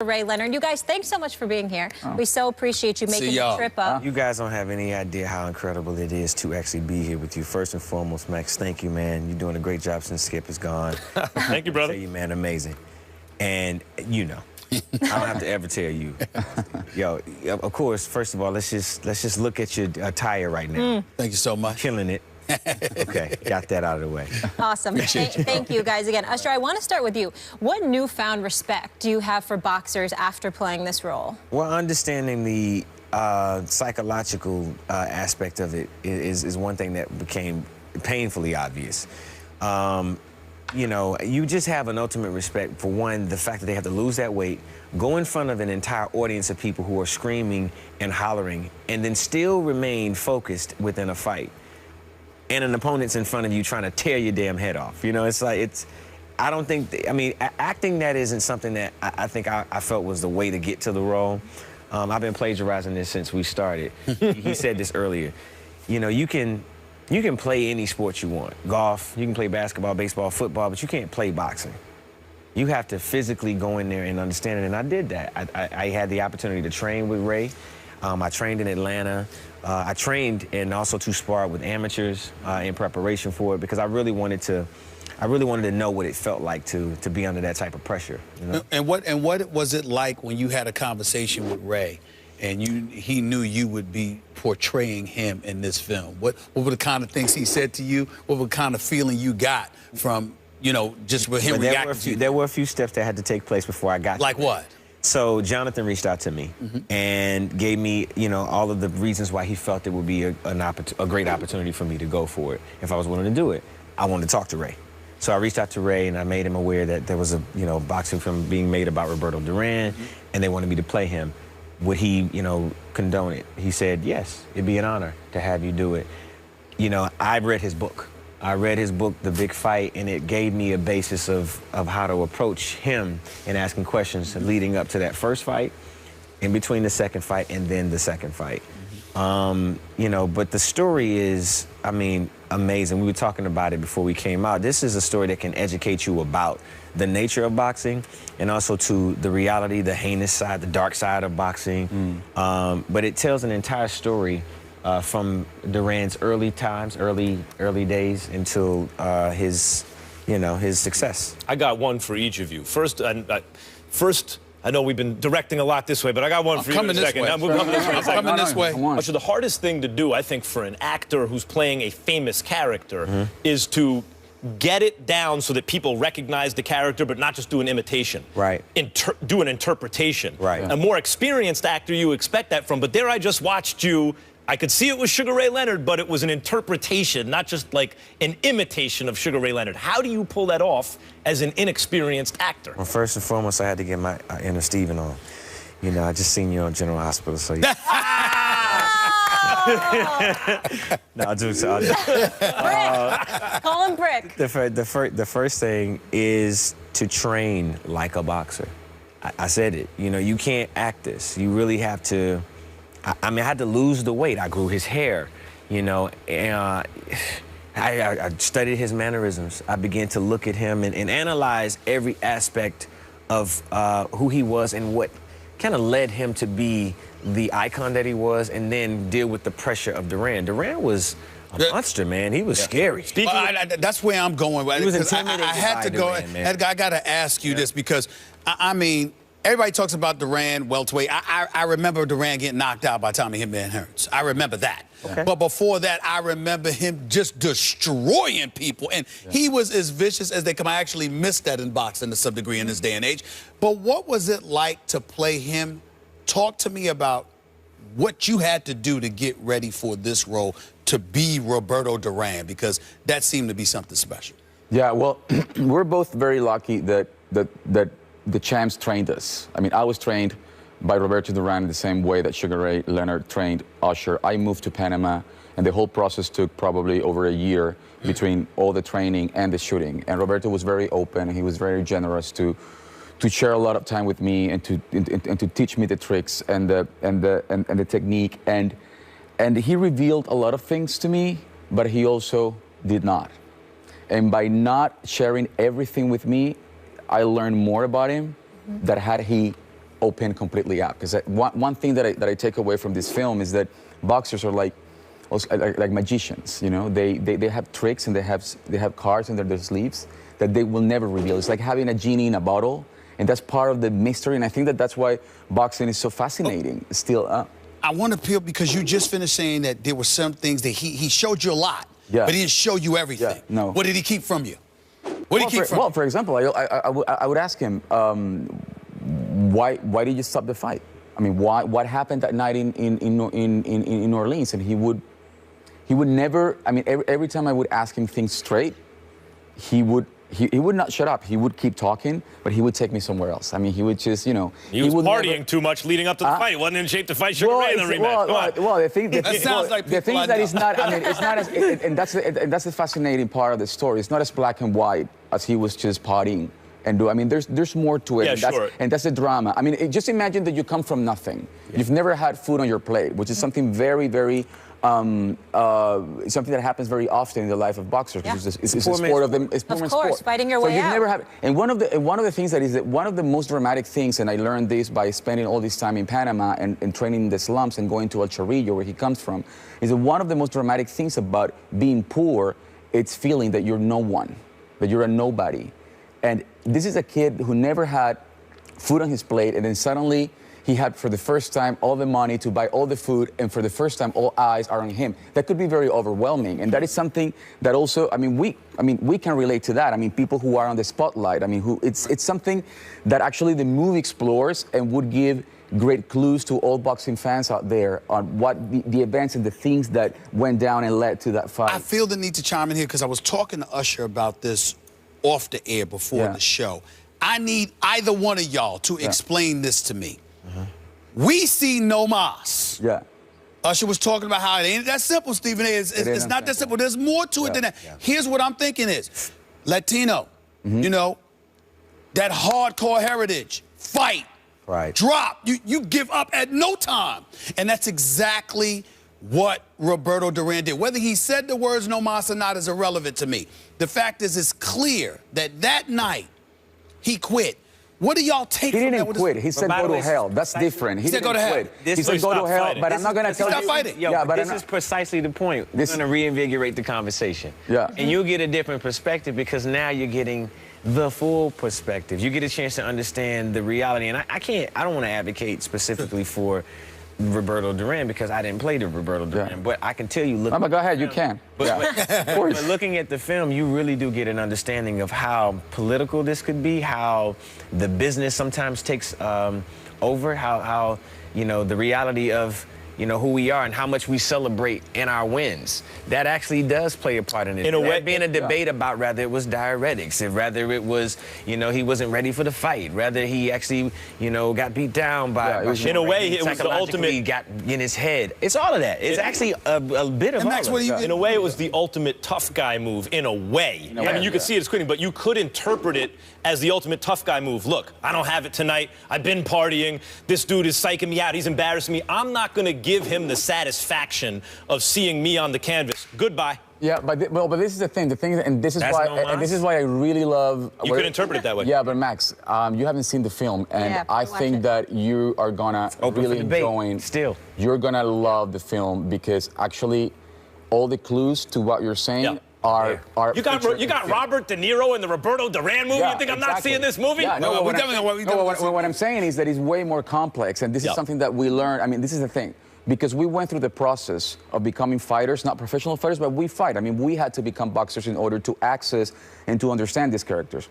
Ray, Leonard. You guys, thanks so much for being here. We so appreciate you making the trip up. You guys don't have any idea how incredible it is to actually be here with you. First and foremost, Max, thank you, man. You're doing a great job since Skip is gone. Thank you, brother. I tell you, man, amazing. And you know, I don't have to ever tell you. Yo, of course, first of all, let's just look at your attire right now. Thank you so much. Killing it. Okay, got that out of the way. Awesome. Thank you guys again. Usher, I want to start with you. What newfound respect do you have for boxers after playing this role? Well, understanding the psychological aspect of it is one thing that became painfully obvious. You know, you just have an ultimate respect for, one, the fact that they have to lose that weight, go in front of an entire audience of people who are screaming and hollering, and then still remain focused within a fight. And an opponent's in front of you trying to tear your damn head off. You know, it's like, I don't think, I mean, acting that isn't something that I think I felt was the way to get to the role. I've been plagiarizing this since we started. He said this earlier. You know, you can play any sport you want. Golf, you can play basketball, baseball, football, but you can't play boxing. You have to physically go in there and understand it, and I did that. I had the opportunity to train with Ray. I trained in Atlanta. I trained and also to spar with amateurs in preparation for it, because I really wanted to know what it felt like to be under that type of pressure. You know? And what was it like when you had a conversation with Ray and he knew you would be portraying him in this film? What were the kind of things he said to you? What were the kind of feeling you got from, you know, just with him reacting to you? There were a few steps that had to take place before I got Like there. what? So Jonathan reached out to me and gave me, you know, all of the reasons why he felt it would be a great opportunity for me to go for it if I was willing to do it. I wanted to talk to Ray. So I reached out to Ray and I made him aware that there was a, you know, boxing film being made about Roberto Duran, and they wanted me to play him. Would he, you know, condone it? He said, yes, it'd be an honor to have you do it. You know, I read his book. I read his book, The Big Fight, and it gave me a basis of how to approach him and asking questions leading up to that first fight, in between the second fight, and then the second fight. You know, but the story is, I mean, amazing. We were talking about it before we came out. This is a story that can educate you about the nature of boxing and also to the reality, the heinous side, the dark side of boxing. But it tells an entire story from Duran's early times, early days until his, you know, his success. I got one for each of you. First, I know we've been directing a lot this way, but I got one for you in a second. I'm coming this way. So the hardest thing to do, I think, for an actor who's playing a famous character is to get it down so that people recognize the character, but not just do an imitation. Right. Do an interpretation. Right. A more experienced actor, you expect that from, but there I just watched you. I could see it was Sugar Ray Leonard, but it was an interpretation, not just like an imitation of Sugar Ray Leonard. How do you pull that off as an inexperienced actor? Well, first and foremost, I had to get my inner Steven on. You know, I just seen you on General Hospital, so you... No, I'll do so. Brick. Call him Brick. The first thing is to train like a boxer. I said it. You know, you can't act this. You really have to... I mean, I had to lose the weight. I grew his hair, you know, and I studied his mannerisms. I began to look at him and analyze every aspect of who he was and what kind of led him to be the icon that he was, and then deal with the pressure of Duran. Duran was a monster, man. He was scary. That's where I'm going. He was intimidated. I had to go. Edgar, I got to ask you this because, I mean, everybody talks about Duran welterweight. I remember Duran getting knocked out by Tommy Hitman Hearns. I remember that. Okay. But before that, I remember him just destroying people. And he was as vicious as they come. I actually missed that in boxing to some degree in this day and age. But what was it like to play him? Talk to me about what you had to do to get ready for this role, to be Roberto Duran, because that seemed to be something special. Yeah, well, we're both very lucky that the champs trained us. I mean, I was trained by Roberto Duran in the same way that Sugar Ray Leonard trained Usher. I moved to Panama, and the whole process took probably over a year between all the training and the shooting. And Roberto was very open. He was very generous to share a lot of time with me and to teach me the tricks and the technique. And he revealed a lot of things to me, but he also did not. And by not sharing everything with me, I learned more about him than had he open completely up. Because one thing that I take away from this film is that boxers are like magicians. You know, they have tricks and they have cards under their sleeves that they will never reveal. It's like having a genie in a bottle, and that's part of the mystery. And I think that's why boxing is so fascinating. Still. I want to peel because you just finished saying that there were some things that he showed you a lot, but he didn't show you everything. Yeah, no. What did he keep from you? What did he keep from you? Well, for example, I would ask him, why did you stop the fight? I mean, what happened that night in New Orleans? And he would never. I mean, every time I would ask him things straight, he would not shut up. He would keep talking, but he would take me somewhere else. I mean, he would just, you know. He was partying too much leading up to the fight. He wasn't in shape to fight Sugar Ray in the rematch. Well, the thing that is not. I mean, it's not as, and that's the fascinating part of the story. It's not as black and white as he was just partying and do. I mean, there's more to it. Yeah, and that's the drama. I mean, just imagine that you come from nothing. Yeah. You've never had food on your plate, which is something very, very. Something that happens very often in the life of boxers. Yeah. It's a sport of them. It's of course, fighting your way out. Never have, and one of the things that is one of the most dramatic things, and I learned this by spending all this time in Panama and training in the slums and going to El Chorrillo, where he comes from, is that one of the most dramatic things about being poor, it's feeling that you're no one, that you're a nobody. And this is a kid who never had food on his plate, and then suddenly he had, for the first time, all the money to buy all the food, and for the first time, all eyes are on him. That could be very overwhelming, and that is something that also, we can relate to that. I mean, people who are on the spotlight. I mean, it's something that actually the movie explores and would give great clues to all boxing fans out there on what the events and the things that went down and led to that fight. I feel the need to chime in here because I was talking to Usher about this off the air before the show. I need either one of y'all to explain this to me. We see no mas. Yeah. Usher was talking about how it ain't that simple, Stephen A. It's not that simple. There's more to it than that. Yeah. Here's what I'm thinking is, Latino, you know, that hardcore heritage, fight, drop, you give up at no time. And that's exactly what Roberto Duran did. Whether he said the words no mas or not is irrelevant to me. The fact is, it's clear that night he quit. What do y'all take from that? He didn't quit. He said go to hell. That's different. He said go to hell. He said go to hell, but I'm not going to tell you. Stop fighting. Yo, but this is precisely the point. We're going to reinvigorate the conversation. Yeah. And you'll get a different perspective because now you're getting the full perspective. You get a chance to understand the reality. And I don't want to advocate specifically for Roberto Duran because I didn't play the Roberto Duran, but I can tell you. But go ahead, you can. But looking at the film, you really do get an understanding of how political this could be, how the business sometimes takes over, how you know the reality of who we are and how much we celebrate in our wins. That actually does play a part in it. In a way, being a debate about whether it was diuretics, rather it was, he wasn't ready for the fight, rather he actually, got beat down by. In a way, it was the ultimate. He got in his head. It's all of that. It's actually a bit of all of it. In a way, it was the ultimate tough guy move. In a way, I mean, you could see it screening, but you could interpret it as the ultimate tough guy move. Look, I don't have it tonight. I've been partying. This dude is psyching me out. He's embarrassing me. I'm not going to give him the satisfaction of seeing me on the canvas. Goodbye. Yeah, but this is the thing. And this is why I really love. You could interpret it that way. Yeah, but Max, you haven't seen the film, and I think that you are gonna really enjoy. Still, you're gonna love the film because actually, all the clues to what you're saying. Are you got Robert De Niro in the Roberto Duran movie? You think I'm not seeing this movie? Yeah, what I'm saying is that it's way more complex, and this is something that we learned. I mean, this is the thing. Because we went through the process of becoming fighters, not professional fighters, but we fight. I mean, we had to become boxers in order to access and to understand these characters.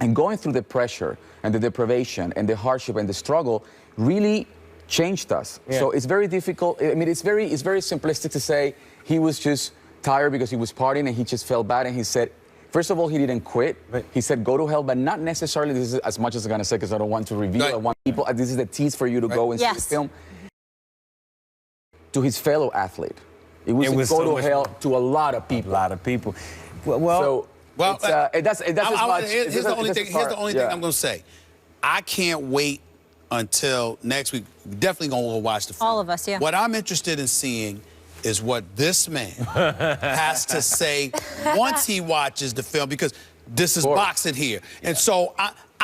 And going through the pressure and the deprivation and the hardship and the struggle really changed us. Yeah. So it's very difficult. I mean, it's very simplistic to say he was just tired because he was partying and he just felt bad and he said, first of all, he didn't quit. Right. He said go to hell, but not necessarily. This is as much as I'm going to say because I don't want to reveal. I want people, this is the tease for you to go and see the film. To his fellow athlete. It was go to hell to a lot of people. A lot of people. Here's the only thing I'm going to say. I can't wait until next week. We're definitely going to go watch the film. All of us, yeah. What I'm interested in seeing is what this man has to say once he watches the film, because this is boxing here. And so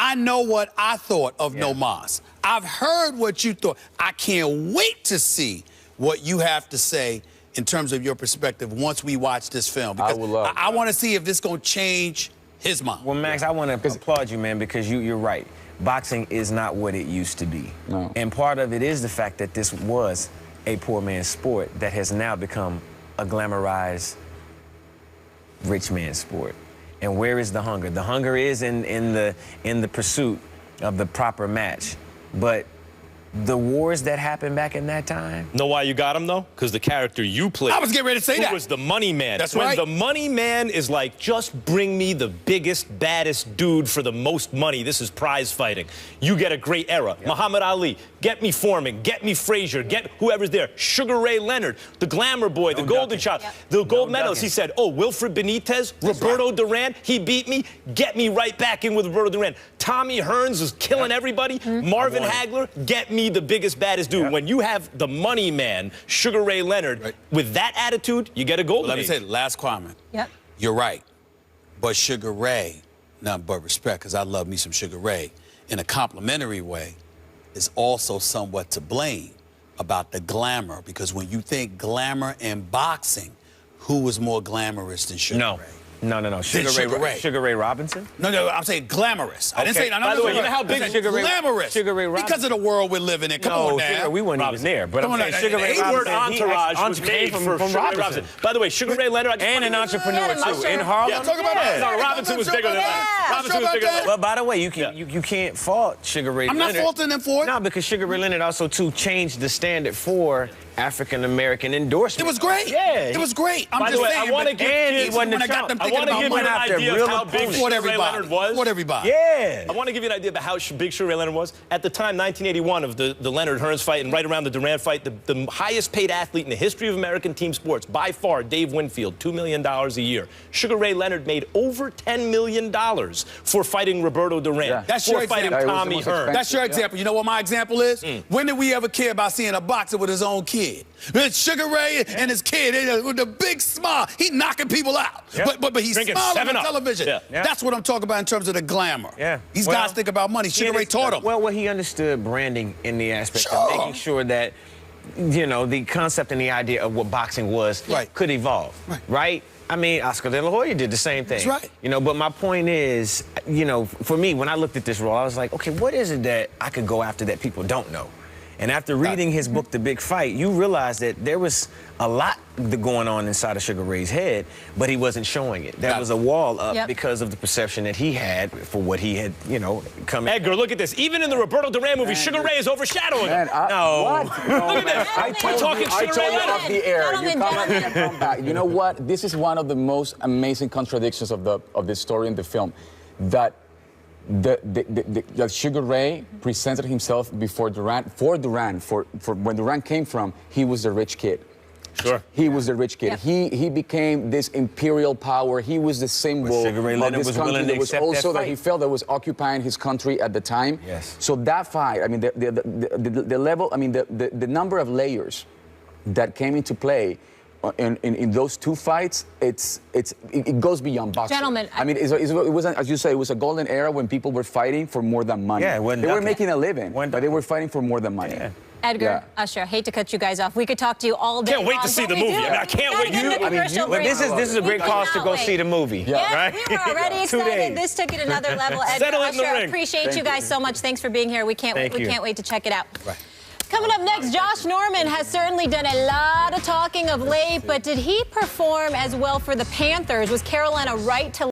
I know what I thought of No Mas. I've heard what you thought. I can't wait to see what you have to say in terms of your perspective once we watch this film. Because I want to see if this is going to change his mind. Well, Max, I want to applaud you, man, because you're right. Boxing is not what it used to be. No. And part of it is the fact that this was a poor man's sport that has now become a glamorized rich man's sport. And where is the hunger? The hunger is in the pursuit of the proper match. But the wars that happened back in that time. Know why you got him, though? Because the character you played. I was getting ready to say that. Was the money man. That's when right. The money man is like, just bring me the biggest, baddest dude for the most money. This is prize fighting. You get a great era. Yep. Muhammad Ali, get me Foreman, get me Frazier, get whoever's there. Sugar Ray Leonard, the glamour boy, the golden child, the gold medalist. He said, oh, Wilfred Benitez, Roberto Duran, he beat me. Get me right back in with Roberto Duran. Tommy Hearns was killing everybody. Marvin Hagler, get me the biggest, baddest dude. When you have the money man, Sugar Ray Leonard, with that attitude, you get a gold Let me say, last comment. You're right. But Sugar Ray, nothing but respect, because I love me some Sugar Ray, in a complimentary way, is also somewhat to blame about the glamour. Because when you think glamour in boxing, who was more glamorous than Sugar Ray? No. Sugar Ray Robinson? No, I'm saying glamorous. I didn't say. By the way, you know how big Sugar Ray? Glamorous. Sugar Ray Robinson. Because of the world we're living in. Come on now. We weren't even there. But Come on, Sugar Ray the Robinson. entourage was made for Sugar Ray Robinson. By the way, Sugar Ray Leonard. And an entrepreneur, too. In Harlem. Talk about that. No, Robinson was bigger than Leonard. Robinson was bigger than Leonard. But by the way, you can't fault Sugar Ray Leonard. I'm not faulting him for it. No, because Sugar Ray Leonard also, too, changed the standard for African-American endorsement. It was great. Yeah. It was great. I'm By just the way, saying. I want to give when I got them thinking about you an idea of how big Sugar Ray Leonard was. For everybody. Yeah. I want to give you an idea about how big Sugar Ray Leonard was. At the time, 1981, of the Leonard Hearns fight and right around the Duran fight, the highest paid athlete in the history of American team sports, by far, Dave Winfield, $2 million a year. Sugar Ray Leonard made over $10 million for fighting Roberto Duran. Yeah. That's your fighting example. Tommy Hearns. That's your example. You know what my example is? When did we ever care about seeing a boxer with his own kid? It's Sugar Ray and his kid with a big smile. He knocking people out. But he's Drinking smiling 7 on Up. television. That's what I'm talking about in terms of the glamour. These guys think about money. Sugar Ray taught him. Well, he understood branding in the aspect of making sure that, you know, the concept and the idea of what boxing was could evolve. Right? I mean, Oscar De La Hoya did the same thing. That's right. You know, but my point is, you know, for me, when I looked at this role, I was like, okay, what is it that I could go after that people don't know? And after reading his book, The Big Fight, you realize that there was a lot going on inside of Sugar Ray's head, but he wasn't showing it. There was a wall up because of the perception that he had for what he had, you know, come in. Edgar, look at this. Even in the Roberto Duran movie, Sugar Ray is overshadowing him. No. Look at this. I told you off the air. You come back. You know what? This is one of the most amazing contradictions of the story in the film. That that Sugar Ray presented himself before Duran, for when Duran came from, he was the rich kid. Sure. He was the rich kid. He became this imperial power. He was the symbol Sugar Ray Leonard of this was country. willing to There was accept also that that he fight. felt that was occupying his country at the time. Yes. So that fight, I mean, the level, I mean, the number of layers that came into play in those two fights, it goes beyond boxing. Gentlemen, I mean, it wasn't, as you say, it was a golden era when people were fighting for more than money. Yeah, they were making a living, but they were fighting for more than money. Edgar, Usher, I hate to cut you guys off. We could talk to you all day. Can't wait to see the movie. I mean, I can't wait. This is a great cause to go see the movie. Right? We were already excited. This took it another level. Edgar, Usher, I appreciate you guys so much. Thanks for being here. We can't wait to check it out. Coming up next, Josh Norman has certainly done a lot of talking of late, but did he perform as well for the Panthers? Was Carolina right to